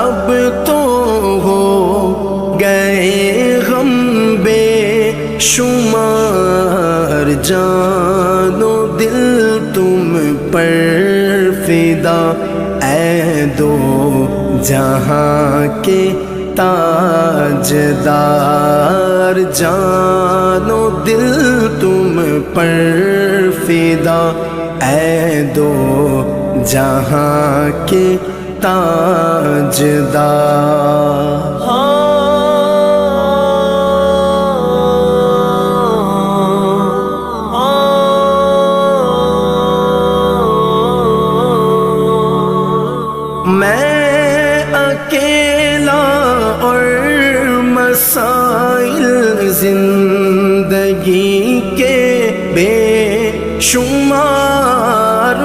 اب تو ہو گئے غم بے شمار، جان و دل تم پر فدا، اے دو جہاں کے تاجدار، جان و دل تم پر فدا، اے دو جہاں کے تاجدار۔ میں اکیلا اور مسائل زندگی کے بے شمار